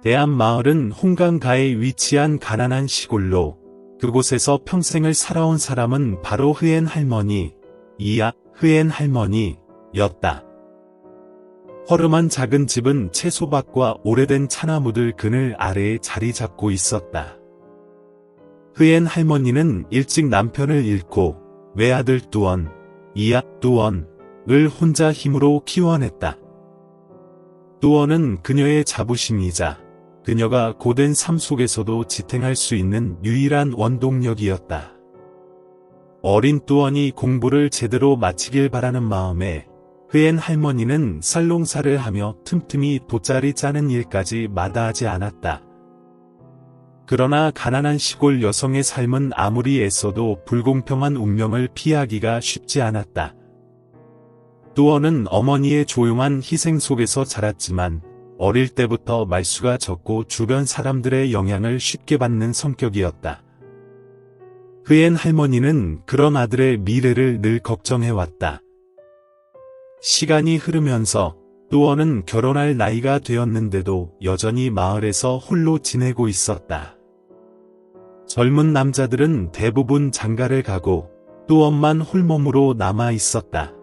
대암마을은 홍강가에 위치한 가난한 시골로 그곳에서 평생을 살아온 사람은 바로 흐엔 할머니, 이야 흐엔 할머니였다. 허름한 작은 집은 채소밭과 오래된 차나무들 그늘 아래에 자리 잡고 있었다. 흐엔 할머니는 일찍 남편을 잃고 외아들 뚜원, 이야 뚜원을 혼자 힘으로 키워냈다. 뚜원은 그녀의 자부심이자 그녀가 고된 삶 속에서도 지탱할 수 있는 유일한 원동력이었다. 어린 뚜원이 공부를 제대로 마치길 바라는 마음에 흐엔 할머니는 쌀농사를 하며 틈틈이 돗자리 짜는 일까지 마다하지 않았다. 그러나 가난한 시골 여성의 삶은 아무리 애써도 불공평한 운명을 피하기가 쉽지 않았다. 뚜원은 어머니의 조용한 희생 속에서 자랐지만 어릴 때부터 말수가 적고 주변 사람들의 영향을 쉽게 받는 성격이었다. 흐엔 할머니는 그런 아들의 미래를 늘 걱정해왔다. 시간이 흐르면서 뚜원은 결혼할 나이가 되었는데도 여전히 마을에서 홀로 지내고 있었다. 젊은 남자들은 대부분 장가를 가고 뚜원만 홀몸으로 남아 있었다.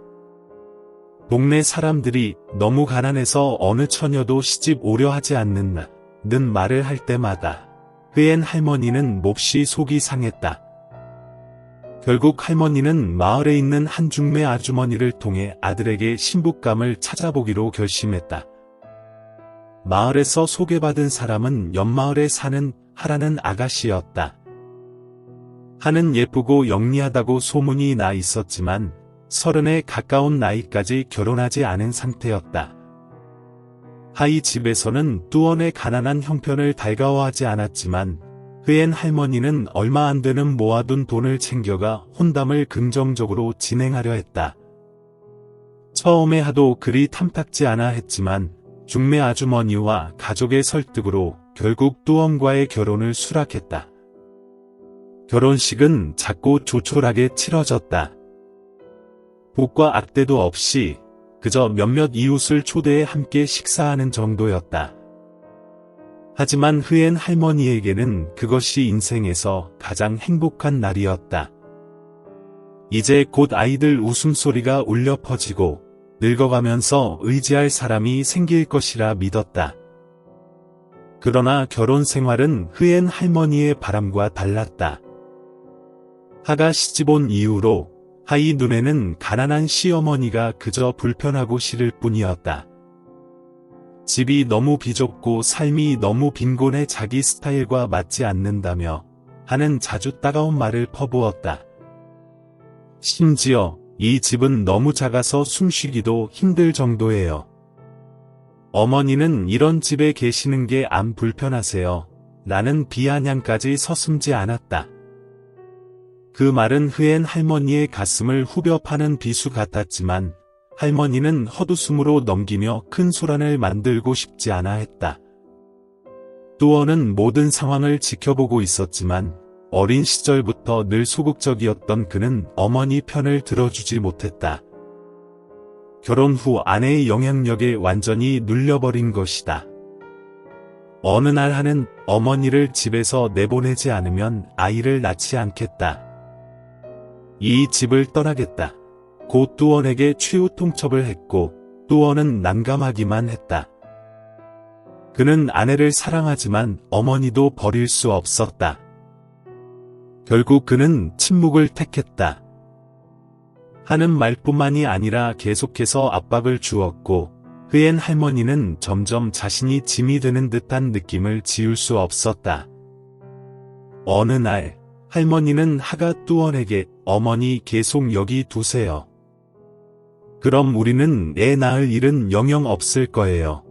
동네 사람들이 너무 가난해서 어느 처녀도 시집 오려 하지 않는다는 말을 할 때마다 흐엔 할머니는 몹시 속이 상했다. 결국 할머니는 마을에 있는 한 중매 아주머니를 통해 아들에게 신부감을 찾아보기로 결심했다. 마을에서 소개받은 사람은 옆마을에 사는 하라는 아가씨였다. 하는 예쁘고 영리하다고 소문이 나 있었지만 30에 가까운 나이까지 결혼하지 않은 상태였다. 하이 집에서는 뚜원의 가난한 형편을 달가워하지 않았지만 흐엔 할머니는 얼마 안 되는 모아둔 돈을 챙겨가 혼담을 긍정적으로 진행하려 했다. 처음에 하도 그리 탐탁지 않아 했지만 중매 아주머니와 가족의 설득으로 결국 뚜원과의 결혼을 수락했다. 결혼식은 작고 조촐하게 치러졌다. 복과 악대도 없이 그저 몇몇 이웃을 초대해 함께 식사하는 정도였다. 하지만 흐엔 할머니에게는 그것이 인생에서 가장 행복한 날이었다. 이제 곧 아이들 웃음소리가 울려 퍼지고 늙어가면서 의지할 사람이 생길 것이라 믿었다. 그러나 결혼 생활은 흐엔 할머니의 바람과 달랐다. 하가 시집온 이후로 하이 눈에는 가난한 시어머니가 그저 불편하고 싫을 뿐이었다. 집이 너무 비좁고 삶이 너무 빈곤해 자기 스타일과 맞지 않는다며 하는 자주 따가운 말을 퍼부었다. 심지어 이 집은 너무 작아서 숨쉬기도 힘들 정도예요. 어머니는 이런 집에 계시는 게 안 불편하세요? 라는 비아냥까지 서슴지 않았다. 그 말은 흐엔 할머니의 가슴을 후벼 파는 비수 같았지만 할머니는 헛웃음으로 넘기며 큰 소란을 만들고 싶지 않아 했다. 뚜원은 모든 상황을 지켜보고 있었지만 어린 시절부터 늘 소극적이었던 그는 어머니 편을 들어주지 못했다. 결혼 후 아내의 영향력에 완전히 눌려버린 것이다. 어느 날 하는 어머니를 집에서 내보내지 않으면 아이를 낳지 않겠다. 이 집을 떠나겠다. 곧 뚜원에게 최후 통첩을 했고 뚜원은 난감하기만 했다. 그는 아내를 사랑하지만 어머니도 버릴 수 없었다. 결국 그는 침묵을 택했다. 하는 말뿐만이 아니라 계속해서 압박을 주었고 흐엔 할머니는 점점 자신이 짐이 되는 듯한 느낌을 지울 수 없었다. 어느 날 할머니는 하가 뚜원에게 어머니 계속 여기 두세요. 그럼 우리는 애 낳을 일은 영영 없을 거예요.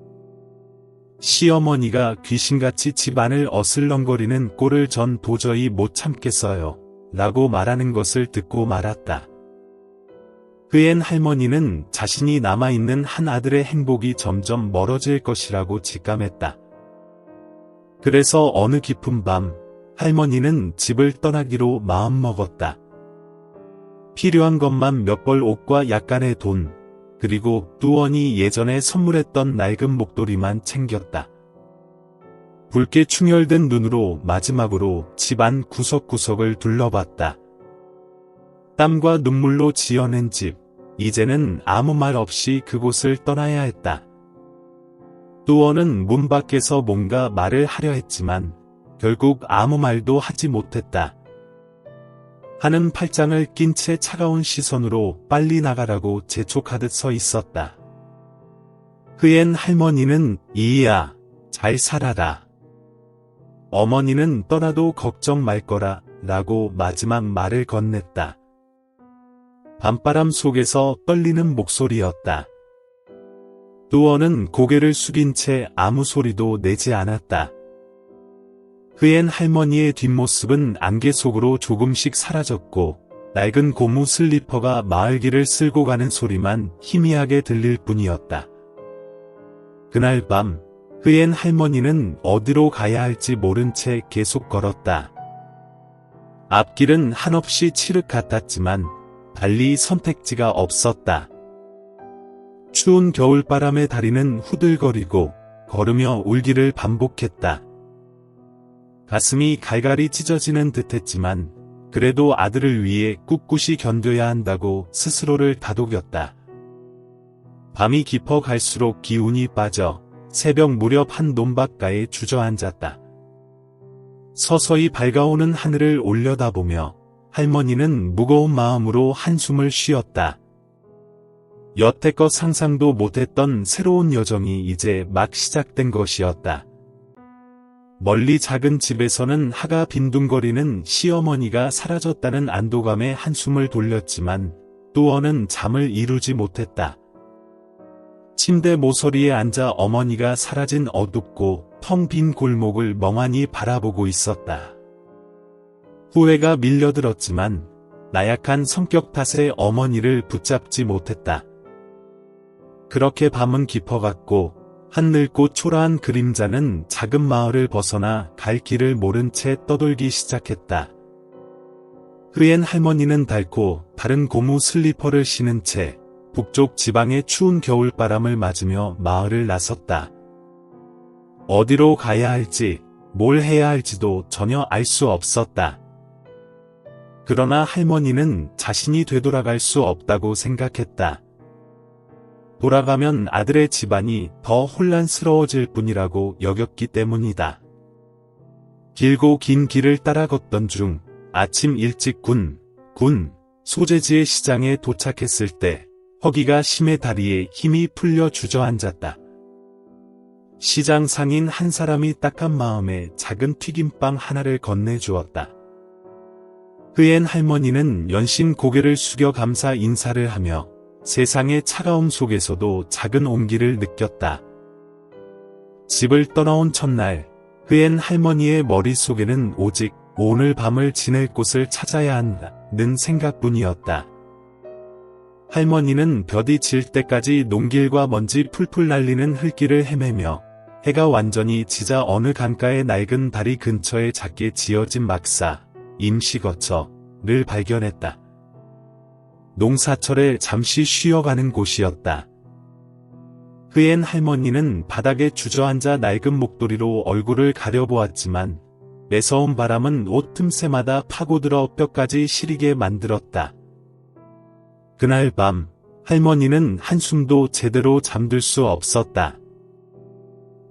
시어머니가 귀신같이 집안을 어슬렁거리는 꼴을 전 도저히 못 참겠어요. 라고 말하는 것을 듣고 말았다. 흐엔 할머니는 자신이 남아있는 한 아들의 행복이 점점 멀어질 것이라고 직감했다. 그래서 어느 깊은 밤 할머니는 집을 떠나기로 마음먹었다. 필요한 것만 몇 벌 옷과 약간의 돈, 그리고 뚜원이 예전에 선물했던 낡은 목도리만 챙겼다. 붉게 충혈된 눈으로 마지막으로 집안 구석구석을 둘러봤다. 땀과 눈물로 지어낸 집, 이제는 아무 말 없이 그곳을 떠나야 했다. 뚜어는 문 밖에서 뭔가 말을 하려 했지만 결국 아무 말도 하지 못했다. 하는 팔짱을 낀 채 차가운 시선으로 빨리 나가라고 재촉하듯 서 있었다. 흐엔 할머니는 이이야, 잘 살아라. 어머니는 떠나도 걱정 말 거라 라고 마지막 말을 건넸다. 밤바람 속에서 떨리는 목소리였다. 뚜어는 고개를 숙인 채 아무 소리도 내지 않았다. 흐엔 할머니의 뒷모습은 안개 속으로 조금씩 사라졌고 낡은 고무 슬리퍼가 마을길을 쓸고 가는 소리만 희미하게 들릴 뿐이었다. 그날 밤 흐엔 할머니는 어디로 가야 할지 모른 채 계속 걸었다. 앞길은 한없이 칠흑 같았지만 달리 선택지가 없었다. 추운 겨울바람에 다리는 후들거리고 걸으며 울기를 반복했다. 가슴이 갈갈이 찢어지는 듯했지만 그래도 아들을 위해 꿋꿋이 견뎌야 한다고 스스로를 다독였다. 밤이 깊어갈수록 기운이 빠져 새벽 무렵 한 논밭가에 주저앉았다. 서서히 밝아오는 하늘을 올려다보며 할머니는 무거운 마음으로 한숨을 쉬었다. 여태껏 상상도 못했던 새로운 여정이 이제 막 시작된 것이었다. 멀리 작은 집에서는 하가 빈둥거리는 시어머니가 사라졌다는 안도감에 한숨을 돌렸지만 뚜어는 잠을 이루지 못했다. 침대 모서리에 앉아 어머니가 사라진 어둡고 텅 빈 골목을 멍하니 바라보고 있었다. 후회가 밀려들었지만 나약한 성격 탓에 어머니를 붙잡지 못했다. 그렇게 밤은 깊어갔고 한늙고 초라한 그림자는 작은 마을을 벗어나 갈 길을 모른 채 떠돌기 시작했다. 흐엔 할머니는 닳고 다른 고무 슬리퍼를 신은 채 북쪽 지방의 추운 겨울바람을 맞으며 마을을 나섰다. 어디로 가야 할지, 뭘 해야 할지도 전혀 알 수 없었다. 그러나 할머니는 자신이 되돌아갈 수 없다고 생각했다. 돌아가면 아들의 집안이 더 혼란스러워질 뿐이라고 여겼기 때문이다. 길고 긴 길을 따라 걷던 중 아침 일찍 군 소재지의 시장에 도착했을 때 허기가 심해 다리에 힘이 풀려 주저앉았다. 시장 상인 한 사람이 딱한 마음에 작은 튀김빵 하나를 건네주었다. 흐엔 할머니는 연신 고개를 숙여 감사 인사를 하며 세상의 차가움 속에서도 작은 온기를 느꼈다. 집을 떠나온 첫날, 흐엔 할머니의 머릿속에는 오직 오늘 밤을 지낼 곳을 찾아야 한다는 생각뿐이었다. 할머니는 볕이 질 때까지 농길과 먼지 풀풀 날리는 흙길을 헤매며 해가 완전히 지자 어느 강가의 낡은 다리 근처에 작게 지어진 막사, 임시거처를 발견했다. 농사철에 잠시 쉬어가는 곳이었다. 흐엔 할머니는 바닥에 주저앉아 낡은 목도리로 얼굴을 가려보았지만 매서운 바람은 옷 틈새마다 파고들어 뼈까지 시리게 만들었다. 그날 밤 할머니는 한숨도 제대로 잠들 수 없었다.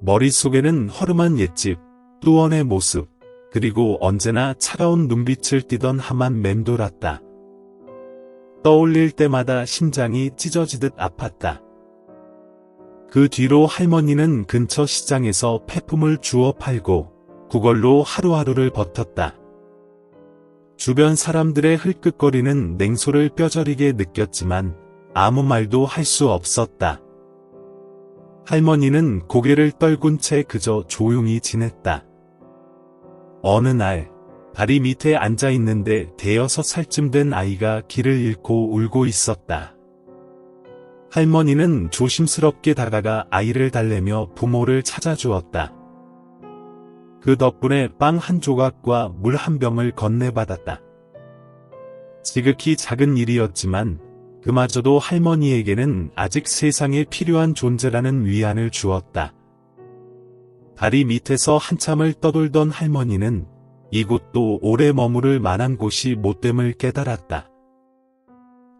머릿속에는 허름한 옛집, 뚜원의 모습, 그리고 언제나 차가운 눈빛을 띠던 하만 맴돌았다. 떠올릴 때마다 심장이 찢어지듯 아팠다. 그 뒤로 할머니는 근처 시장에서 폐품을 주워 팔고 그걸로 하루하루를 버텼다. 주변 사람들의 흘끗거리는 냉소를 뼈저리게 느꼈지만 아무 말도 할 수 없었다. 할머니는 고개를 떨군 채 그저 조용히 지냈다. 어느 날 다리 밑에 앉아 있는데 대여섯 살쯤 된 아이가 길을 잃고 울고 있었다. 할머니는 조심스럽게 다가가 아이를 달래며 부모를 찾아주었다. 그 덕분에 빵 한 조각과 물 한 병을 건네받았다. 지극히 작은 일이었지만 그마저도 할머니에게는 아직 세상에 필요한 존재라는 위안을 주었다. 다리 밑에서 한참을 떠돌던 할머니는 이곳도 오래 머무를 만한 곳이 못됨을 깨달았다.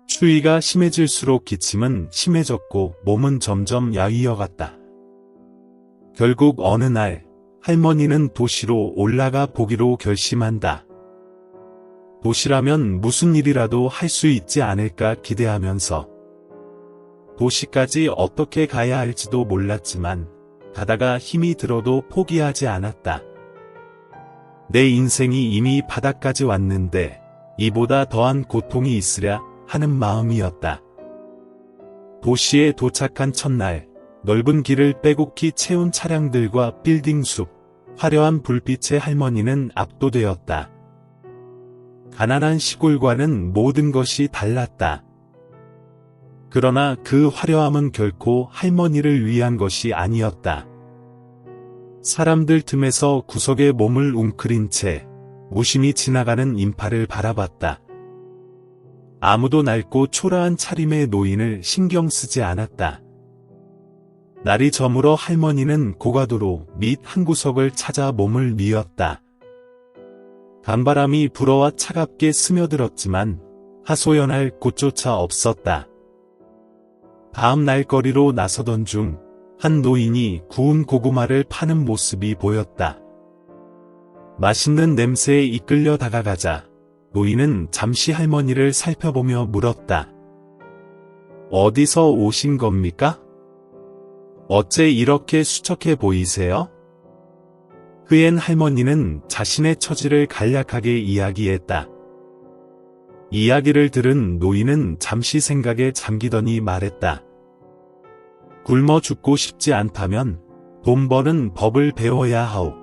추위가 심해질수록 기침은 심해졌고 몸은 점점 야위어갔다. 결국 어느 날 할머니는 도시로 올라가 보기로 결심한다. 도시라면 무슨 일이라도 할 수 있지 않을까 기대하면서 도시까지 어떻게 가야 할지도 몰랐지만 가다가 힘이 들어도 포기하지 않았다. 내 인생이 이미 바닥까지 왔는데 이보다 더한 고통이 있으랴 하는 마음이었다. 도시에 도착한 첫날 넓은 길을 빼곡히 채운 차량들과 빌딩 숲, 화려한 불빛에 할머니는 압도되었다. 가난한 시골과는 모든 것이 달랐다. 그러나 그 화려함은 결코 할머니를 위한 것이 아니었다. 사람들 틈에서 구석에 몸을 웅크린 채 무심히 지나가는 인파를 바라봤다. 아무도 낡고 초라한 차림의 노인을 신경 쓰지 않았다. 날이 저물어 할머니는 고가도로 밑 한 구석을 찾아 몸을 뉘었다. 강바람이 불어와 차갑게 스며들었지만 하소연할 곳조차 없었다. 다음 날 거리로 나서던 중 한 노인이 구운 고구마를 파는 모습이 보였다. 맛있는 냄새에 이끌려 다가가자 노인은 잠시 할머니를 살펴보며 물었다. 어디서 오신 겁니까? 어째 이렇게 수척해 보이세요? 흐엔 할머니는 자신의 처지를 간략하게 이야기했다. 이야기를 들은 노인은 잠시 생각에 잠기더니 말했다. 굶어 죽고 싶지 않다면 돈 버는 법을 배워야 하오.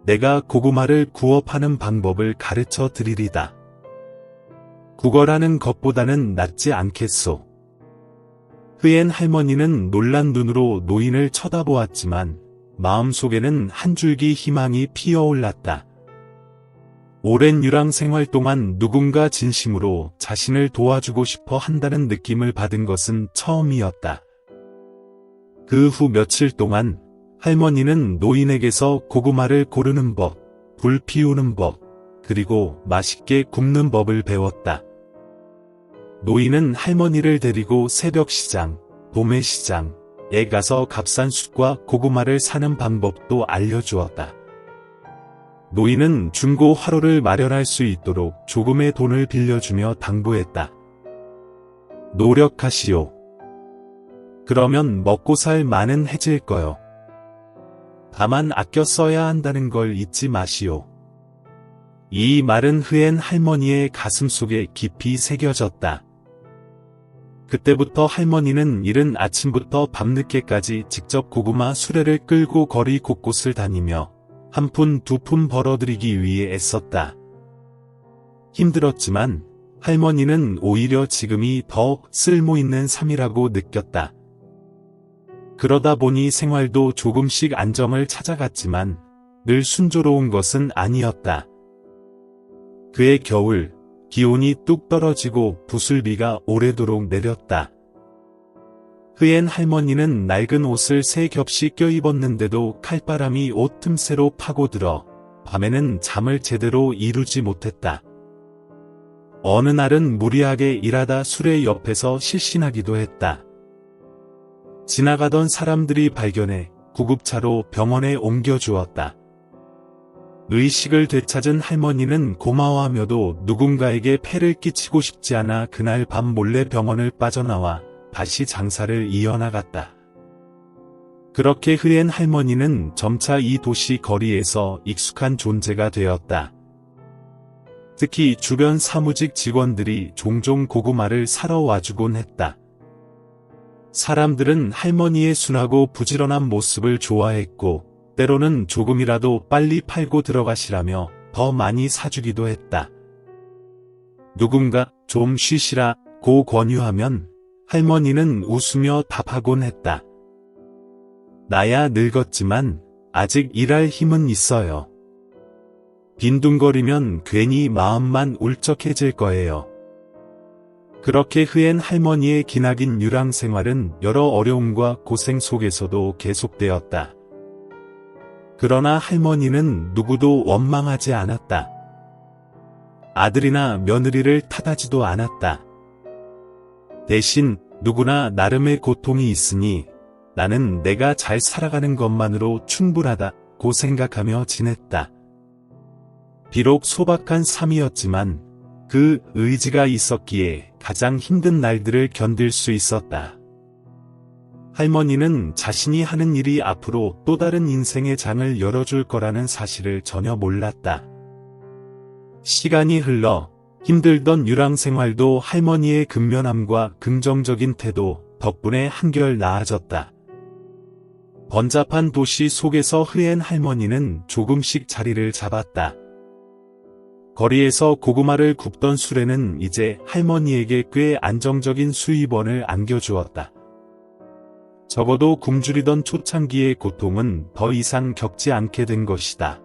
내가 고구마를 구워 파는 방법을 가르쳐 드리리다. 구걸하는 것보다는 낫지 않겠소. 흐엔 할머니는 놀란 눈으로 노인을 쳐다보았지만 마음속에는 한 줄기 희망이 피어올랐다. 오랜 유랑 생활 동안 누군가 진심으로 자신을 도와주고 싶어 한다는 느낌을 받은 것은 처음이었다. 그 후 며칠 동안 할머니는 노인에게서 고구마를 고르는 법, 불 피우는 법, 그리고 맛있게 굽는 법을 배웠다. 노인은 할머니를 데리고 새벽시장, 도매시장에 가서 값싼 숯과 고구마를 사는 방법도 알려주었다. 노인은 중고 화로를 마련할 수 있도록 조금의 돈을 빌려주며 당부했다. 노력하시오. 그러면 먹고 살 만은 해질 거요. 다만 아껴 써야 한다는 걸 잊지 마시오. 이 말은 흐엔 할머니의 가슴속에 깊이 새겨졌다. 그때부터 할머니는 이른 아침부터 밤늦게까지 직접 고구마 수레를 끌고 거리 곳곳을 다니며 한 푼 두 푼 벌어들이기 위해 애썼다. 힘들었지만 할머니는 오히려 지금이 더 쓸모있는 삶이라고 느꼈다. 그러다 보니 생활도 조금씩 안정을 찾아갔지만 늘 순조로운 것은 아니었다. 그해 겨울, 기온이 뚝 떨어지고 부슬비가 오래도록 내렸다. 흐엔 할머니는 낡은 옷을 세 겹씩 껴입었는데도 칼바람이 옷 틈새로 파고들어 밤에는 잠을 제대로 이루지 못했다. 어느 날은 무리하게 일하다 수레 옆에서 실신하기도 했다. 지나가던 사람들이 발견해 구급차로 병원에 옮겨주었다. 의식을 되찾은 할머니는 고마워하며도 누군가에게 폐를 끼치고 싶지 않아 그날 밤 몰래 병원을 빠져나와 다시 장사를 이어나갔다. 그렇게 흐엔 할머니는 점차 이 도시 거리에서 익숙한 존재가 되었다. 특히 주변 사무직 직원들이 종종 고구마를 사러 와주곤 했다. 사람들은 할머니의 순하고 부지런한 모습을 좋아했고 때로는 조금이라도 빨리 팔고 들어가시라며 더 많이 사주기도 했다. 누군가 좀 쉬시라고 권유하면 할머니는 웃으며 답하곤 했다. 나야 늙었지만 아직 일할 힘은 있어요. 빈둥거리면 괜히 마음만 울적해질 거예요. 그렇게 흐엔 할머니의 기나긴 유랑 생활은 여러 어려움과 고생 속에서도 계속되었다. 그러나 할머니는 누구도 원망하지 않았다. 아들이나 며느리를 탓하지도 않았다. 대신 누구나 나름의 고통이 있으니 나는 내가 잘 살아가는 것만으로 충분하다고 생각하며 지냈다. 비록 소박한 삶이었지만 그 의지가 있었기에 가장 힘든 날들을 견딜 수 있었다. 할머니는 자신이 하는 일이 앞으로 또 다른 인생의 장을 열어줄 거라는 사실을 전혀 몰랐다. 시간이 흘러 힘들던 유랑 생활도 할머니의 근면함과 긍정적인 태도 덕분에 한결 나아졌다. 번잡한 도시 속에서 흐린 할머니는 조금씩 자리를 잡았다. 거리에서 고구마를 굽던 수레는 이제 할머니에게 꽤 안정적인 수입원을 안겨주었다. 적어도 굶주리던 초창기의 고통은 더 이상 겪지 않게 된 것이다.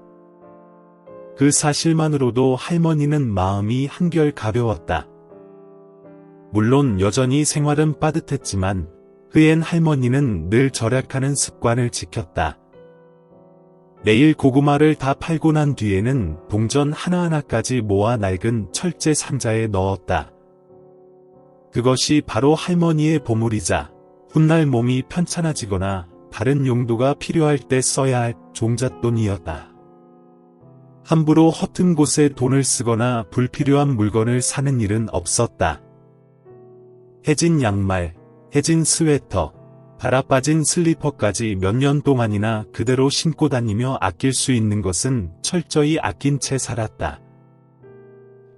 그 사실만으로도 할머니는 마음이 한결 가벼웠다. 물론 여전히 생활은 빠듯했지만 흐엔 할머니는 늘 절약하는 습관을 지켰다. 매일 고구마를 다 팔고 난 뒤에는 동전 하나하나까지 모아 낡은 철제 상자에 넣었다. 그것이 바로 할머니의 보물이자 훗날 몸이 편찮아지거나 다른 용도가 필요할 때 써야 할 종잣돈이었다. 함부로 허튼 곳에 돈을 쓰거나 불필요한 물건을 사는 일은 없었다. 해진 양말, 해진 스웨터, 갈아빠진 슬리퍼까지 몇 년 동안이나 그대로 신고 다니며 아낄 수 있는 것은 철저히 아낀 채 살았다.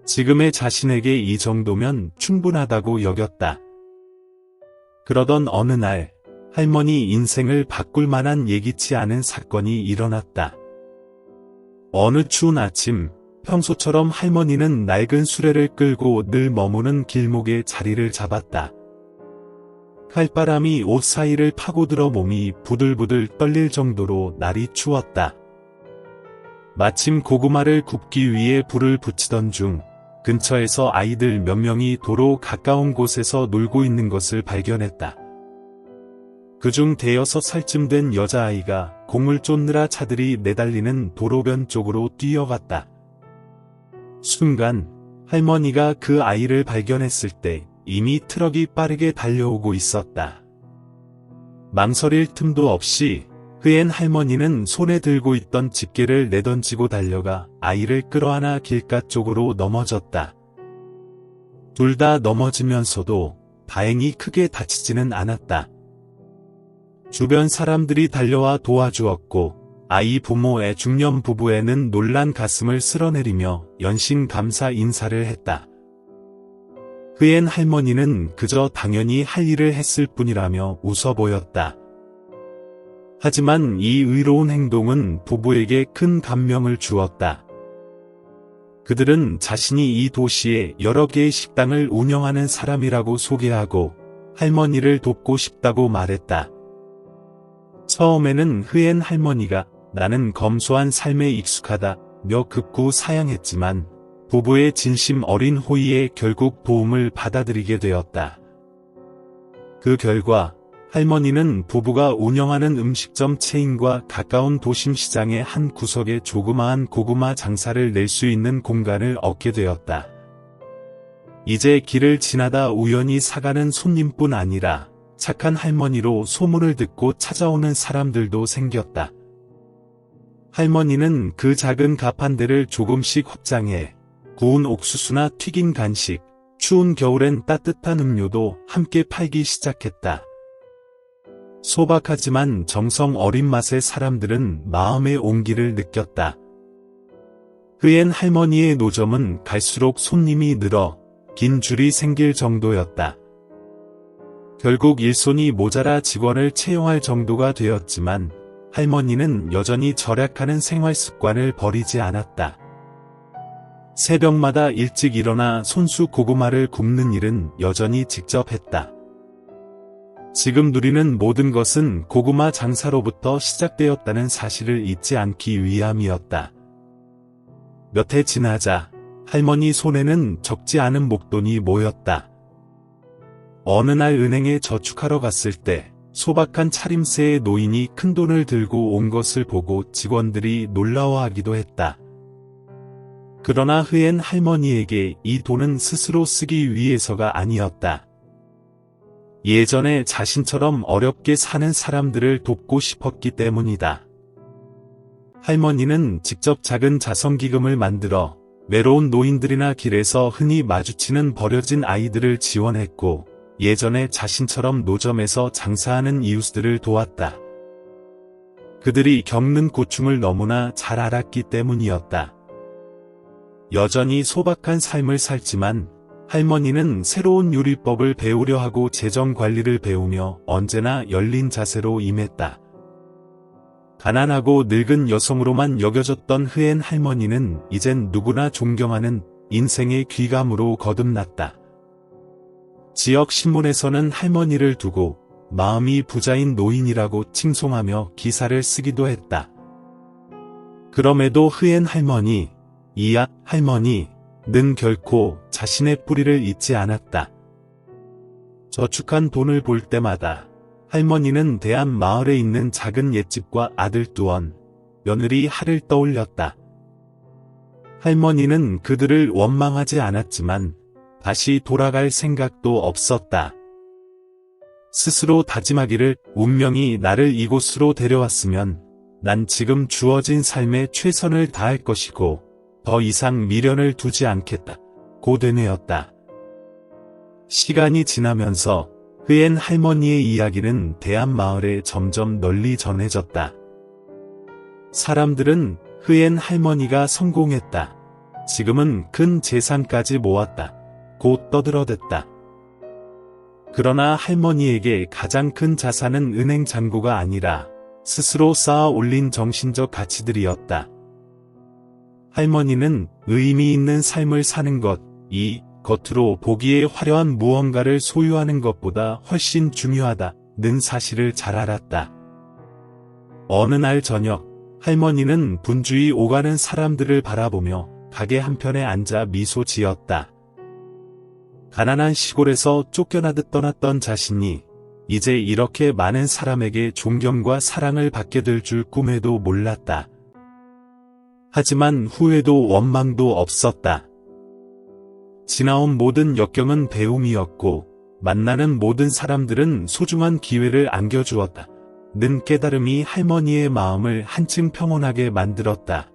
지금의 자신에게 이 정도면 충분하다고 여겼다. 그러던 어느 날 할머니 인생을 바꿀 만한 예기치 않은 사건이 일어났다. 어느 추운 아침 평소처럼 할머니는 낡은 수레를 끌고 늘 머무는 길목에 자리를 잡았다. 칼바람이 옷 사이를 파고들어 몸이 부들부들 떨릴 정도로 날이 추웠다. 마침 고구마를 굽기 위해 불을 붙이던 중 근처에서 아이들 몇 명이 도로 가까운 곳에서 놀고 있는 것을 발견했다. 그중 대여섯 살쯤 된 여자아이가 공을 쫓느라 차들이 내달리는 도로변 쪽으로 뛰어갔다. 순간 할머니가 그 아이를 발견했을 때 이미 트럭이 빠르게 달려오고 있었다. 망설일 틈도 없이 흐엔 할머니는 손에 들고 있던 집게를 내던지고 달려가 아이를 끌어안아 길가 쪽으로 넘어졌다. 둘 다 넘어지면서도 다행히 크게 다치지는 않았다. 주변 사람들이 달려와 도와주었고 아이 부모의 중년 부부에는 놀란 가슴을 쓸어내리며 연신 감사 인사를 했다. 흐엔 할머니는 그저 당연히 할 일을 했을 뿐이라며 웃어 보였다. 하지만 이 의로운 행동은 부부에게 큰 감명을 주었다. 그들은 자신이 이 도시에 여러 개의 식당을 운영하는 사람이라고 소개하고 할머니를 돕고 싶다고 말했다. 처음에는 흐엔 할머니가 나는 검소한 삶에 익숙하다며 극구 사양했지만 부부의 진심 어린 호의에 결국 도움을 받아들이게 되었다. 그 결과 할머니는 부부가 운영하는 음식점 체인과 가까운 도심 시장의 한 구석에 조그마한 고구마 장사를 낼 수 있는 공간을 얻게 되었다. 이제 길을 지나다 우연히 사가는 손님뿐 아니라 착한 할머니로 소문을 듣고 찾아오는 사람들도 생겼다. 할머니는 그 작은 가판대를 조금씩 확장해 구운 옥수수나 튀긴 간식, 추운 겨울엔 따뜻한 음료도 함께 팔기 시작했다. 소박하지만 정성 어린 맛의 사람들은 마음의 온기를 느꼈다. 흐엔 할머니의 노점은 갈수록 손님이 늘어 긴 줄이 생길 정도였다. 결국 일손이 모자라 직원을 채용할 정도가 되었지만 할머니는 여전히 절약하는 생활 습관을 버리지 않았다. 새벽마다 일찍 일어나 손수 고구마를 굽는 일은 여전히 직접 했다. 지금 누리는 모든 것은 고구마 장사로부터 시작되었다는 사실을 잊지 않기 위함이었다. 몇 해 지나자 할머니 손에는 적지 않은 목돈이 모였다. 어느 날 은행에 저축하러 갔을 때 소박한 차림새의 노인이 큰돈을 들고 온 것을 보고 직원들이 놀라워하기도 했다. 그러나 흐엔 할머니에게 이 돈은 스스로 쓰기 위해서가 아니었다. 예전에 자신처럼 어렵게 사는 사람들을 돕고 싶었기 때문이다. 할머니는 직접 작은 자선기금을 만들어 외로운 노인들이나 길에서 흔히 마주치는 버려진 아이들을 지원했고, 예전에 자신처럼 노점에서 장사하는 이웃들을 도왔다. 그들이 겪는 고충을 너무나 잘 알았기 때문이었다. 여전히 소박한 삶을 살지만 할머니는 새로운 요리법을 배우려 하고 재정 관리를 배우며 언제나 열린 자세로 임했다. 가난하고 늙은 여성으로만 여겨졌던 흐엔 할머니는 이젠 누구나 존경하는 인생의 귀감으로 거듭났다. 지역 신문에서는 할머니를 두고 마음이 부자인 노인이라고 칭송하며 기사를 쓰기도 했다. 그럼에도 흐엔 할머니, 이야 할머니는 결코 자신의 뿌리를 잊지 않았다. 저축한 돈을 볼 때마다 할머니는 대한 마을에 있는 작은 옛집과 아들 뚜원, 며느리 하를 떠올렸다. 할머니는 그들을 원망하지 않았지만 다시 돌아갈 생각도 없었다. 스스로 다짐하기를 운명이 나를 이곳으로 데려왔으면 난 지금 주어진 삶에 최선을 다할 것이고 더 이상 미련을 두지 않겠다. 고 되뇌었다. 시간이 지나면서 흐엔 할머니의 이야기는 대한 마을에 점점 널리 전해졌다. 사람들은 흐엔 할머니가 성공했다. 지금은 큰 재산까지 모았다. 고 떠들어댔다. 그러나 할머니에게 가장 큰 자산은 은행 잔고가 아니라 스스로 쌓아 올린 정신적 가치들이었다. 할머니는 의미 있는 삶을 사는 것, 이 겉으로 보기에 화려한 무언가를 소유하는 것보다 훨씬 중요하다는 사실을 잘 알았다. 어느 날 저녁, 할머니는 분주히 오가는 사람들을 바라보며 가게 한편에 앉아 미소 지었다. 가난한 시골에서 쫓겨나듯 떠났던 자신이 이제 이렇게 많은 사람에게 존경과 사랑을 받게 될 줄 꿈에도 몰랐다. 하지만 후회도 원망도 없었다. 지나온 모든 역경은 배움이었고 만나는 모든 사람들은 소중한 기회를 안겨주었다. 는 깨달음이 할머니의 마음을 한층 평온하게 만들었다.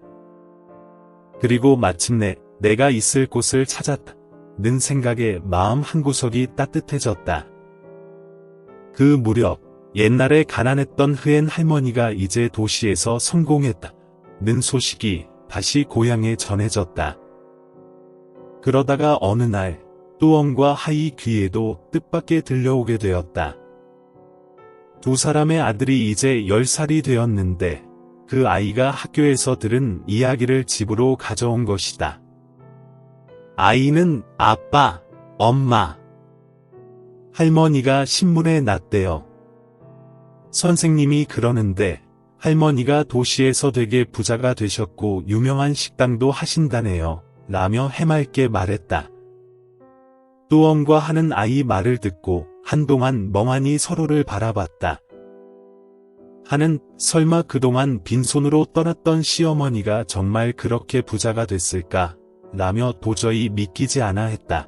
그리고 마침내 내가 있을 곳을 찾았다. 는 생각에 마음 한구석이 따뜻해졌다. 그 무렵 옛날에 가난했던 흐엔 할머니가 이제 도시에서 성공했다. 는 소식이 다시 고향에 전해졌다. 그러다가 어느 날 뚜엉과 하이 귀에도 뜻밖의 들려오게 되었다. 두 사람의 아들이 이제 10살이 되었는데 그 아이가 학교에서 들은 이야기를 집으로 가져온 것이다. 아이는 아빠, 엄마, 할머니가 신문에 났대요. 선생님이 그러는데 할머니가 도시에서 되게 부자가 되셨고 유명한 식당도 하신다네요. 라며 해맑게 말했다. 뚜엉과 하는 아이 말을 듣고 한동안 멍하니 서로를 바라봤다. 하는 설마 그동안 빈손으로 떠났던 시어머니가 정말 그렇게 부자가 됐을까? 라며 도저히 믿기지 않아 했다.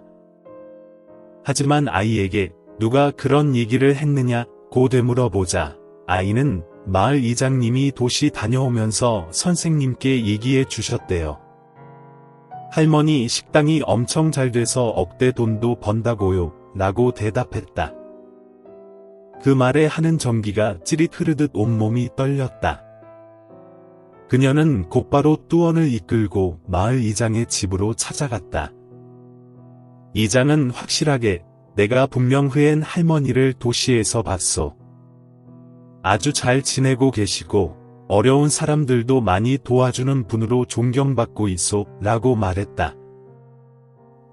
하지만 아이에게 누가 그런 얘기를 했느냐 고 되물어보자 아이는 마을 이장님이 도시 다녀오면서 선생님께 얘기해 주셨대요. 할머니 식당이 엄청 잘 돼서 억대 돈도 번다고요 라고 대답했다. 그 말에 하는 전기가 찌릿 흐르듯 온몸이 떨렸다. 그녀는 곧바로 뚜원을 이끌고 마을 이장의 집으로 찾아갔다. 이장은 확실하게 내가 분명 흐엔 할머니를 도시에서 봤소. 아주 잘 지내고 계시고 어려운 사람들도 많이 도와주는 분으로 존경받고 있소 라고 말했다.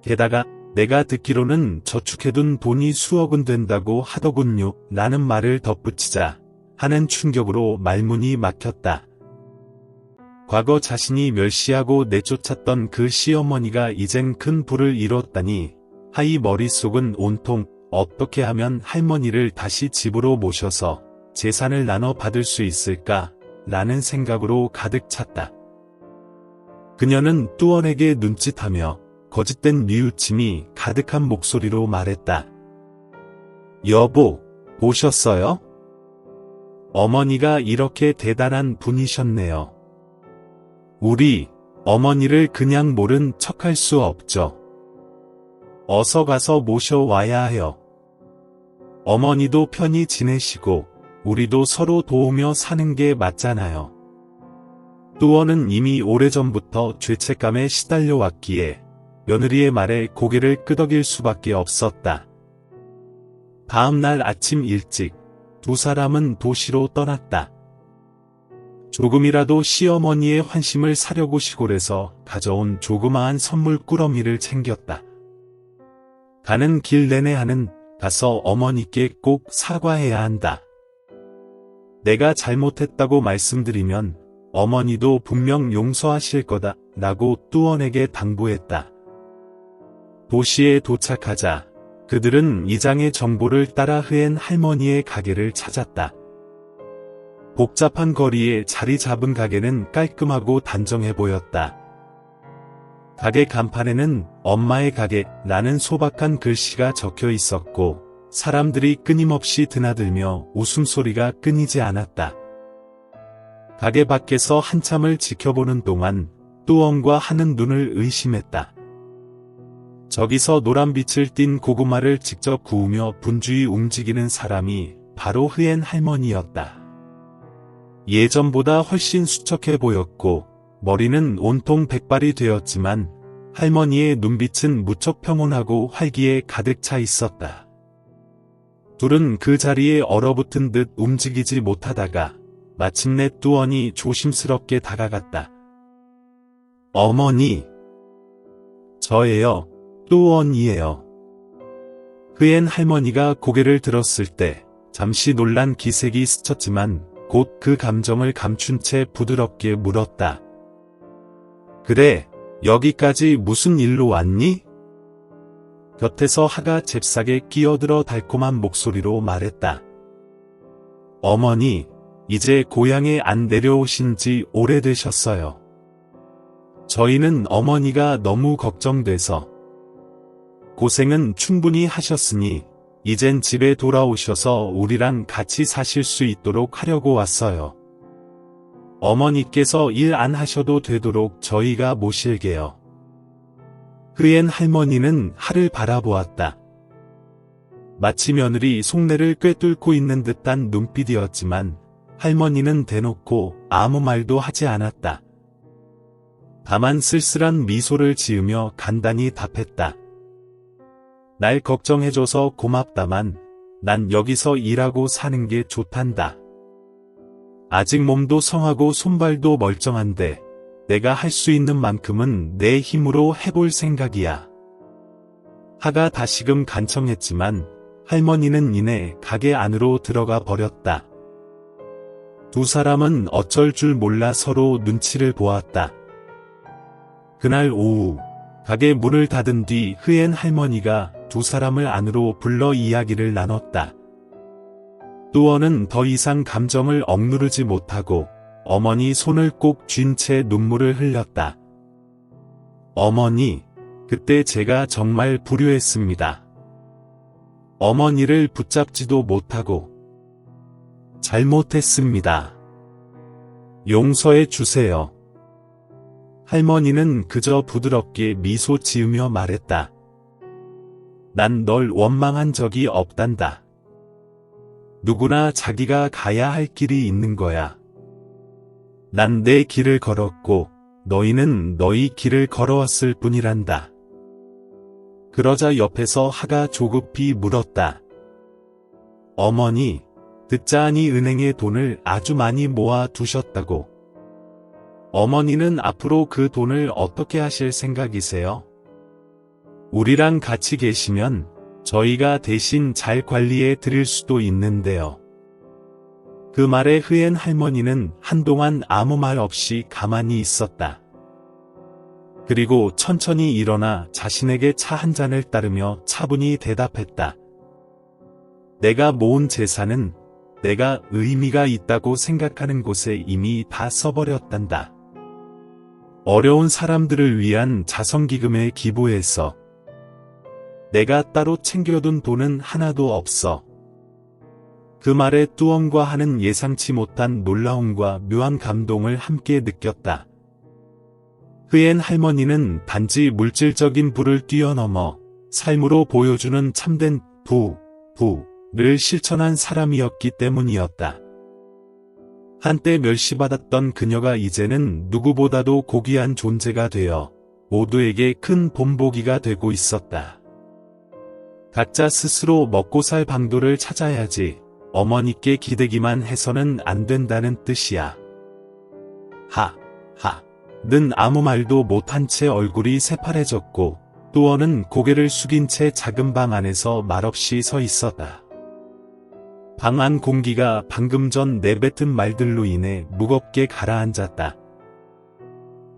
게다가 내가 듣기로는 저축해둔 돈이 수억은 된다고 하더군요 라는 말을 덧붙이자 하는 충격으로 말문이 막혔다. 과거 자신이 멸시하고 내쫓았던 그 시어머니가 이젠 큰 부를 이뤘다니 하이 머릿속은 온통 어떻게 하면 할머니를 다시 집으로 모셔서 재산을 나눠 받을 수 있을까? 라는 생각으로 가득 찼다. 그녀는 뚜원에게 눈짓하며 거짓된 뉘우침이 가득한 목소리로 말했다. 여보, 보셨어요? 어머니가 이렇게 대단한 분이셨네요. 우리 어머니를 그냥 모른 척할 수 없죠. 어서 가서 모셔와야 해요. 어머니도 편히 지내시고 우리도 서로 도우며 사는 게 맞잖아요. 뚜원은 이미 오래전부터 죄책감에 시달려 왔기에 며느리의 말에 고개를 끄덕일 수밖에 없었다. 다음 날 아침 일찍 두 사람은 도시로 떠났다. 조금이라도 시어머니의 환심을 사려고 시골에서 가져온 조그마한 선물 꾸러미를 챙겼다. 가는 길 내내 하는 가서 어머니께 꼭 사과해야 한다. 내가 잘못했다고 말씀드리면 어머니도 분명 용서하실 거다 라고 뚜원에게 당부했다. 도시에 도착하자 그들은 이장의 정보를 따라 흐엔 할머니의 가게를 찾았다. 복잡한 거리에 자리 잡은 가게는 깔끔하고 단정해 보였다. 가게 간판에는 엄마의 가게라는 소박한 글씨가 적혀 있었고 사람들이 끊임없이 드나들며 웃음소리가 끊이지 않았다. 가게 밖에서 한참을 지켜보는 동안 뚜원과 하는 눈을 의심했다. 저기서 노란빛을 띤 고구마를 직접 구우며 분주히 움직이는 사람이 바로 흐엔 할머니였다. 예전보다 훨씬 수척해 보였고 머리는 온통 백발이 되었지만 할머니의 눈빛은 무척 평온하고 활기에 가득 차 있었다. 둘은 그 자리에 얼어붙은 듯 움직이지 못하다가 마침내 뚜원이 조심스럽게 다가갔다. 어머니. 저예요. 뚜원이에요. 흐엔 할머니가 고개를 들었을 때 잠시 놀란 기색이 스쳤지만 곧 그 감정을 감춘 채 부드럽게 물었다. 그래, 여기까지 무슨 일로 왔니? 곁에서 하가 잽싸게 끼어들어 달콤한 목소리로 말했다. 어머니, 이제 고향에 안 내려오신 지 오래되셨어요. 저희는 어머니가 너무 걱정돼서. 고생은 충분히 하셨으니 이젠 집에 돌아오셔서 우리랑 같이 사실 수 있도록 하려고 왔어요. 어머니께서 일 안 하셔도 되도록 저희가 모실게요. 흐엔 할머니는 하를 바라보았다. 마치 며느리 속내를 꿰뚫고 있는 듯한 눈빛이었지만 할머니는 대놓고 아무 말도 하지 않았다. 다만 쓸쓸한 미소를 지으며 간단히 답했다. 날 걱정해줘서 고맙다만 난 여기서 일하고 사는 게 좋단다. 아직 몸도 성하고 손발도 멀쩡한데 내가 할 수 있는 만큼은 내 힘으로 해볼 생각이야. 하가 다시금 간청했지만 할머니는 이내 가게 안으로 들어가 버렸다. 두 사람은 어쩔 줄 몰라 서로 눈치를 보았다. 그날 오후 가게 문을 닫은 뒤 흐엔 할머니가 두 사람을 안으로 불러 이야기를 나눴다. 뚜원은 더 이상 감정을 억누르지 못하고 어머니 손을 꼭 쥔 채 눈물을 흘렸다. 어머니, 그때 제가 정말 불효했습니다. 어머니를 붙잡지도 못하고 잘못했습니다. 용서해 주세요. 할머니는 그저 부드럽게 미소 지으며 말했다. 난 널 원망한 적이 없단다. 누구나 자기가 가야 할 길이 있는 거야. 난 내 길을 걸었고 너희는 너희 길을 걸어왔을 뿐이란다. 그러자 옆에서 하가 조급히 물었다. 어머니, 듣자하니 은행에 돈을 아주 많이 모아 두셨다고. 어머니는 앞으로 그 돈을 어떻게 하실 생각이세요? 우리랑 같이 계시면 저희가 대신 잘 관리해 드릴 수도 있는데요. 그 말에 흐엔 할머니는 한동안 아무 말 없이 가만히 있었다. 그리고 천천히 일어나 자신에게 차 한 잔을 따르며 차분히 대답했다. 내가 모은 재산은 내가 의미가 있다고 생각하는 곳에 이미 다 써버렸단다. 어려운 사람들을 위한 자선기금에 기부해서 내가 따로 챙겨둔 돈은 하나도 없어. 그 말에 뚜엉과 하는 예상치 못한 놀라움과 묘한 감동을 함께 느꼈다. 흐엔 할머니는 단지 물질적인 부를 뛰어넘어 삶으로 보여주는 참된 부를 실천한 사람이었기 때문이었다. 한때 멸시받았던 그녀가 이제는 누구보다도 고귀한 존재가 되어 모두에게 큰 본보기가 되고 있었다. 각자 스스로 먹고 살 방도를 찾아야지 어머니께 기대기만 해서는 안 된다는 뜻이야. 는 아무 말도 못한 채 얼굴이 새파래졌고 뚜어는 고개를 숙인 채 작은 방 안에서 말없이 서 있었다. 방 안 공기가 방금 전 내뱉은 말들로 인해 무겁게 가라앉았다.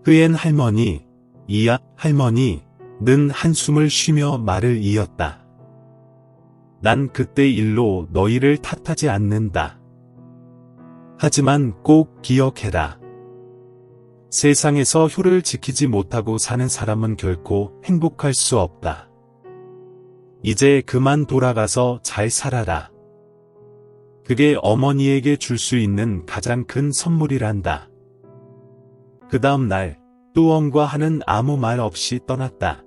흐엔 할머니, 이야 할머니는 한숨을 쉬며 말을 이었다. 난 그때 일로 너희를 탓하지 않는다. 하지만 꼭 기억해라. 세상에서 효를 지키지 못하고 사는 사람은 결코 행복할 수 없다. 이제 그만 돌아가서 잘 살아라. 그게 어머니에게 줄 수 있는 가장 큰 선물이란다. 그 다음 날, 뚜엉과 하는 아무 말 없이 떠났다.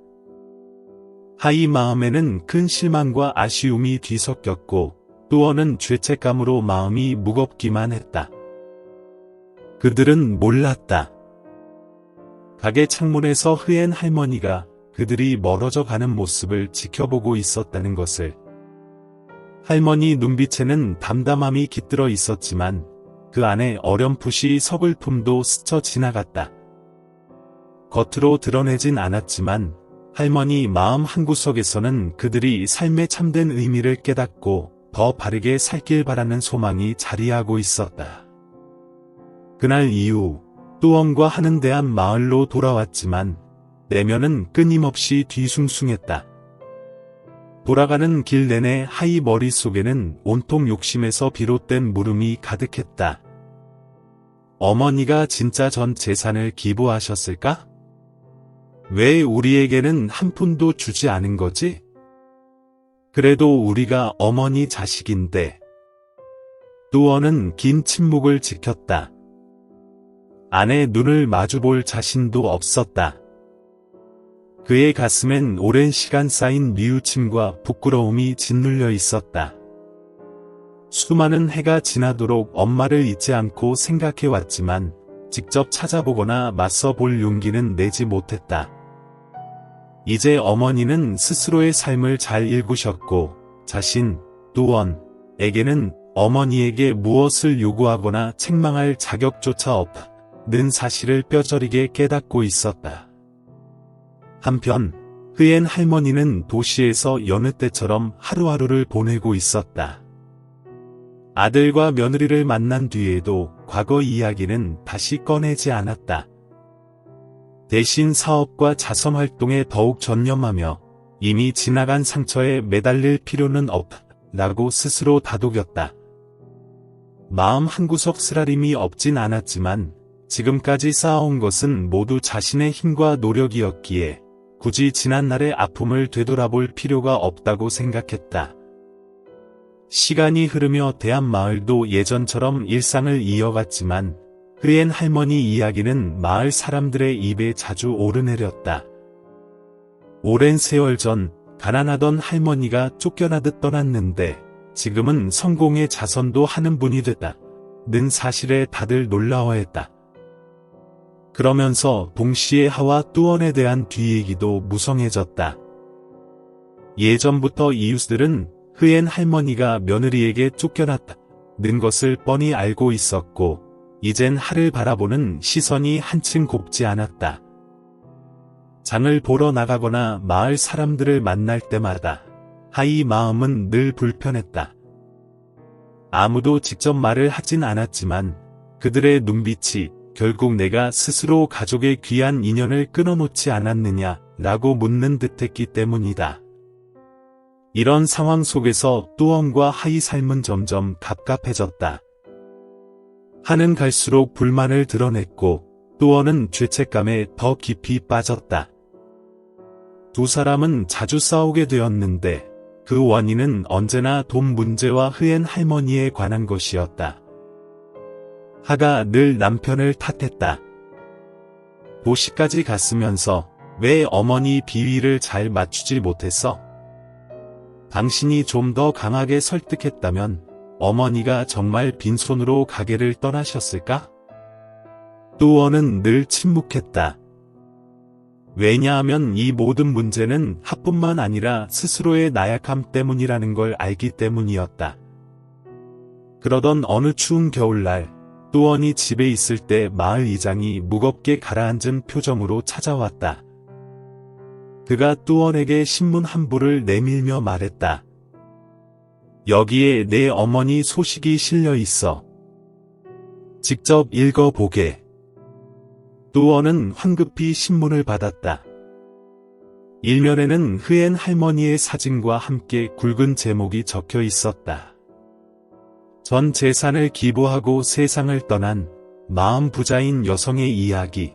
하이 마음에는 큰 실망과 아쉬움이 뒤섞였고, 뚜어는 죄책감으로 마음이 무겁기만 했다. 그들은 몰랐다. 가게 창문에서 흐엔 할머니가 그들이 멀어져 가는 모습을 지켜보고 있었다는 것을. 할머니 눈빛에는 담담함이 깃들어 있었지만 그 안에 어렴풋이 서글픔도 스쳐 지나갔다. 겉으로 드러내진 않았지만 할머니 마음 한구석에서는 그들이 삶의 참된 의미를 깨닫고 더 바르게 살길 바라는 소망이 자리하고 있었다. 그날 이후 뚜엉과 하는 대한 마을로 돌아왔지만 내면은 끊임없이 뒤숭숭했다. 돌아가는 길 내내 하이 머릿속에는 온통 욕심에서 비롯된 물음이 가득했다. 어머니가 진짜 전 재산을 기부하셨을까? 왜 우리에게는 한 푼도 주지 않은 거지? 그래도 우리가 어머니 자식인데. 뚜어는 긴 침묵을 지켰다. 아내 눈을 마주볼 자신도 없었다. 그의 가슴엔 오랜 시간 쌓인 뉘우침과 부끄러움이 짓눌려 있었다. 수많은 해가 지나도록 엄마를 잊지 않고 생각해왔지만 직접 찾아보거나 맞서 볼 용기는 내지 못했다. 이제 어머니는 스스로의 삶을 잘 일구셨고 자신, 뚜언에게는 어머니에게 무엇을 요구하거나 책망할 자격조차 없는 사실을 뼈저리게 깨닫고 있었다. 한편 흐엔 할머니는 도시에서 여느 때처럼 하루하루를 보내고 있었다. 아들과 며느리를 만난 뒤에도 과거 이야기는 다시 꺼내지 않았다. 대신 사업과 자선활동에 더욱 전념하며 이미 지나간 상처에 매달릴 필요는 없다고 스스로 다독였다. 마음 한구석 쓰라림이 없진 않았지만 지금까지 쌓아온 것은 모두 자신의 힘과 노력이었기에 굳이 지난날의 아픔을 되돌아볼 필요가 없다고 생각했다. 시간이 흐르며 대한 마을도 예전처럼 일상을 이어갔지만 흐엔 할머니 이야기는 마을 사람들의 입에 자주 오르내렸다. 오랜 세월 전 가난하던 할머니가 쫓겨나듯 떠났는데 지금은 성공의 자선도 하는 분이 됐다는 사실에 다들 놀라워했다. 그러면서 동시에 하와 뚜언에 대한 뒷얘기도 무성해졌다. 예전부터 이웃들은 흐엔 할머니가 며느리에게 쫓겨났다는 것을 뻔히 알고 있었고 이젠 하를 바라보는 시선이 한층 곱지 않았다. 장을 보러 나가거나 마을 사람들을 만날 때마다 하이 마음은 늘 불편했다. 아무도 직접 말을 하진 않았지만 그들의 눈빛이 결국 내가 스스로 가족의 귀한 인연을 끊어놓지 않았느냐라고 묻는 듯했기 때문이다. 이런 상황 속에서 뚜원과 하의 삶은 점점 갑갑해졌다. 하는 갈수록 불만을 드러냈고 뚜원은 죄책감에 더 깊이 빠졌다. 두 사람은 자주 싸우게 되었는데 그 원인은 언제나 돈 문제와 흐엔 할머니에 관한 것이었다. 하가 늘 남편을 탓했다. 도시까지 갔으면서 왜 어머니 비위를 잘 맞추지 못했어? 당신이 좀 더 강하게 설득했다면 어머니가 정말 빈손으로 가게를 떠나셨을까? 뚜원은 늘 침묵했다. 왜냐하면 이 모든 문제는 하뿐만 아니라 스스로의 나약함 때문이라는 걸 알기 때문이었다. 그러던 어느 추운 겨울날 뚜원이 집에 있을 때 마을 이장이 무겁게 가라앉은 표정으로 찾아왔다. 그가 뚜원에게 신문 한 부를 내밀며 말했다. 여기에 내 어머니 소식이 실려 있어. 직접 읽어보게. 뚜원은 황급히 신문을 받았다. 일면에는 흐엔 할머니의 사진과 함께 굵은 제목이 적혀 있었다. 전 재산을 기부하고 세상을 떠난 마음 부자인 여성의 이야기.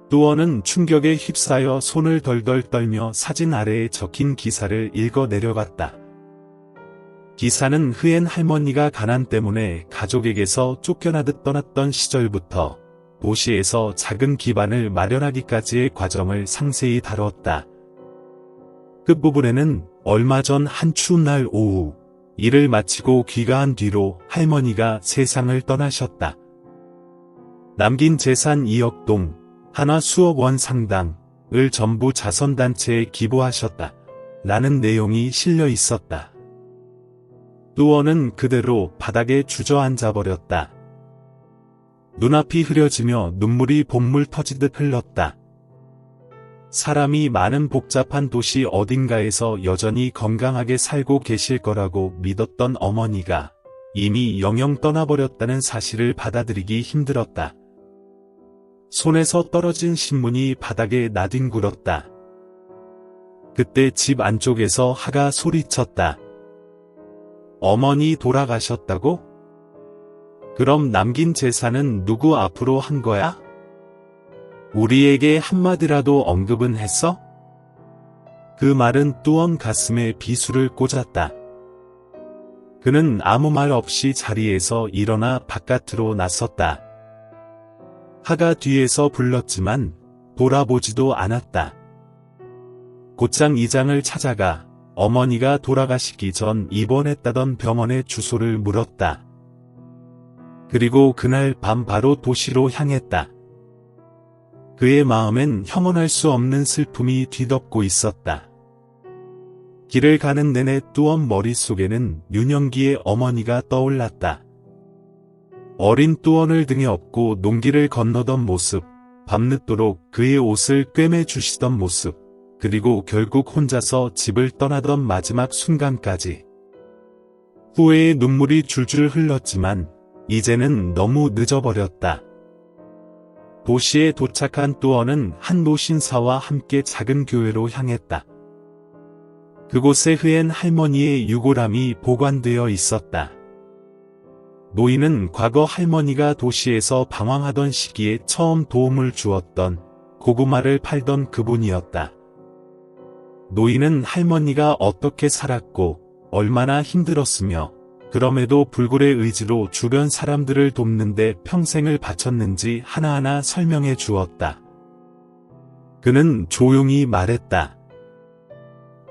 뚜원은 충격에 휩싸여 손을 덜덜 떨며 사진 아래에 적힌 기사를 읽어 내려갔다. 기사는 흐엔 할머니가 가난 때문에 가족에게서 쫓겨나듯 떠났던 시절부터 도시에서 작은 기반을 마련하기까지의 과정을 상세히 다뤘다. 끝부분에는 얼마 전 한 추운 날 오후 일을 마치고 귀가한 뒤로 할머니가 세상을 떠나셨다. 남긴 재산 2억 동, 하나 수억 원 상당을 전부 자선단체에 기부하셨다. 라는 내용이 실려 있었다. 뚜원은 그대로 바닥에 주저앉아 버렸다. 눈앞이 흐려지며 눈물이 봇물 터지듯 흘렀다. 사람이 많은 복잡한 도시 어딘가에서 여전히 건강하게 살고 계실 거라고 믿었던 어머니가 이미 영영 떠나버렸다는 사실을 받아들이기 힘들었다. 손에서 떨어진 신문이 바닥에 나뒹굴었다. 그때 집 안쪽에서 하가 소리쳤다. 어머니 돌아가셨다고? 그럼 남긴 재산은 누구 앞으로 한 거야? 우리에게 한마디라도 언급은 했어? 그 말은 뚜원 가슴에 비수를 꽂았다. 그는 아무 말 없이 자리에서 일어나 바깥으로 나섰다. 하가 뒤에서 불렀지만 돌아보지도 않았다. 곧장 이장을 찾아가 어머니가 돌아가시기 전 입원했다던 병원의 주소를 물었다. 그리고 그날 밤 바로 도시로 향했다. 그의 마음엔 형언할 수 없는 슬픔이 뒤덮고 있었다. 길을 가는 내내 뚜원 머릿속에는 윤영기의 어머니가 떠올랐다. 어린 뚜원을 등에 업고 농기를 건너던 모습, 밤늦도록 그의 옷을 꿰매주시던 모습, 그리고 결국 혼자서 집을 떠나던 마지막 순간까지. 후회의 눈물이 줄줄 흘렀지만 이제는 너무 늦어버렸다. 도시에 도착한 뚜원은 한 노신사와 함께 작은 교회로 향했다. 그곳에 흐엔 할머니의 유골함이 보관되어 있었다. 노인은 과거 할머니가 도시에서 방황하던 시기에 처음 도움을 주었던 고구마를 팔던 그분이었다. 노인은 할머니가 어떻게 살았고 얼마나 힘들었으며 그럼에도 불굴의 의지로 주변 사람들을 돕는데 평생을 바쳤는지 하나하나 설명해 주었다. 그는 조용히 말했다.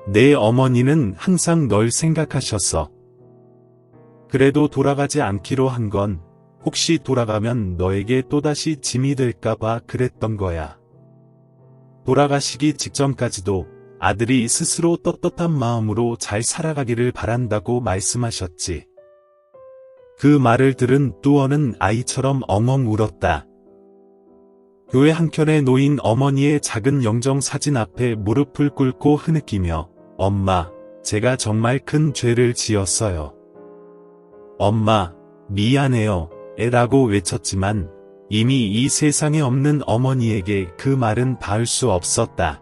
내 어머니는 항상 널 생각하셨어. 그래도 돌아가지 않기로 한 건 혹시 돌아가면 너에게 또다시 짐이 될까봐 그랬던 거야. 돌아가시기 직전까지도 아들이 스스로 떳떳한 마음으로 잘 살아가기를 바란다고 말씀하셨지. 그 말을 들은 뚜원은 아이처럼 엉엉 울었다. 교회 한켠에 놓인 어머니의 작은 영정사진 앞에 무릎을 꿇고 흐느끼며 엄마, 제가 정말 큰 죄를 지었어요. 엄마, 미안해요, 라고 외쳤지만 이미 이 세상에 없는 어머니에게 그 말은 닿을 수 없었다.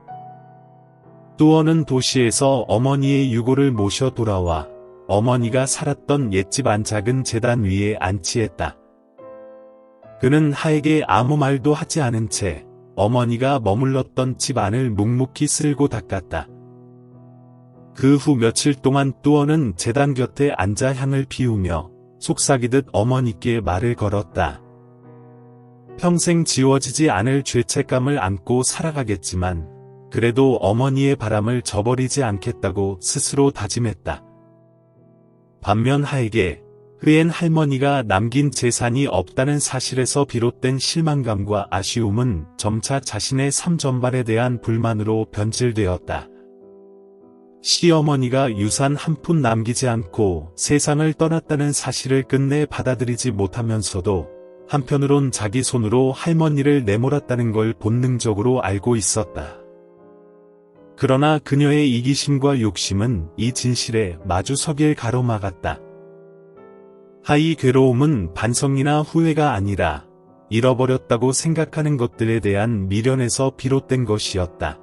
뚜어는 도시에서 어머니의 유고를 모셔 돌아와 어머니가 살았던 옛집 안 작은 제단 위에 안치했다. 그는 하에게 아무 말도 하지 않은 채 어머니가 머물렀던 집 안을 묵묵히 쓸고 닦았다. 그 후 며칠 동안 뚜어는 제단 곁에 앉아 향을 피우며 속삭이듯 어머니께 말을 걸었다. 평생 지워지지 않을 죄책감을 안고 살아가겠지만 그래도 어머니의 바람을 저버리지 않겠다고 스스로 다짐했다. 반면 하에게 흐엔 할머니가 남긴 재산이 없다는 사실에서 비롯된 실망감과 아쉬움은 점차 자신의 삶 전반에 대한 불만으로 변질되었다. 시어머니가 유산 한 푼 남기지 않고 세상을 떠났다는 사실을 끝내 받아들이지 못하면서도 한편으론 자기 손으로 할머니를 내몰았다는 걸 본능적으로 알고 있었다. 그러나 그녀의 이기심과 욕심은 이 진실에 마주서길 가로막았다. 하의 괴로움은 반성이나 후회가 아니라 잃어버렸다고 생각하는 것들에 대한 미련에서 비롯된 것이었다.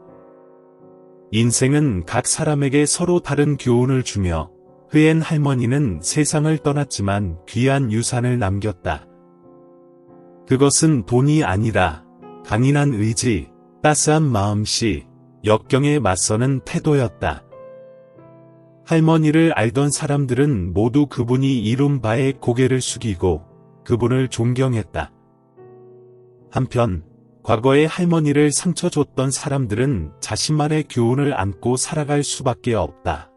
인생은 각 사람에게 서로 다른 교훈을 주며 흐엔 할머니는 세상을 떠났지만 귀한 유산을 남겼다. 그것은 돈이 아니라 강인한 의지, 따스한 마음씨, 역경에 맞서는 태도였다. 할머니를 알던 사람들은 모두 그분이 이룬 바에 고개를 숙이고 그분을 존경했다. 한편 과거의 할머니를 상처 줬던 사람들은 자신만의 교훈을 안고 살아갈 수밖에 없다.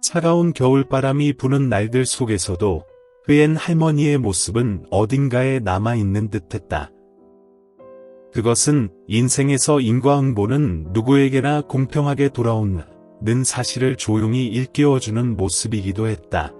차가운 겨울바람이 부는 날들 속에서도 흐엔 할머니의 모습은 어딘가에 남아있는 듯했다. 그것은 인생에서 인과응보는 누구에게나 공평하게 돌아오는 사실을 조용히 일깨워주는 모습이기도 했다.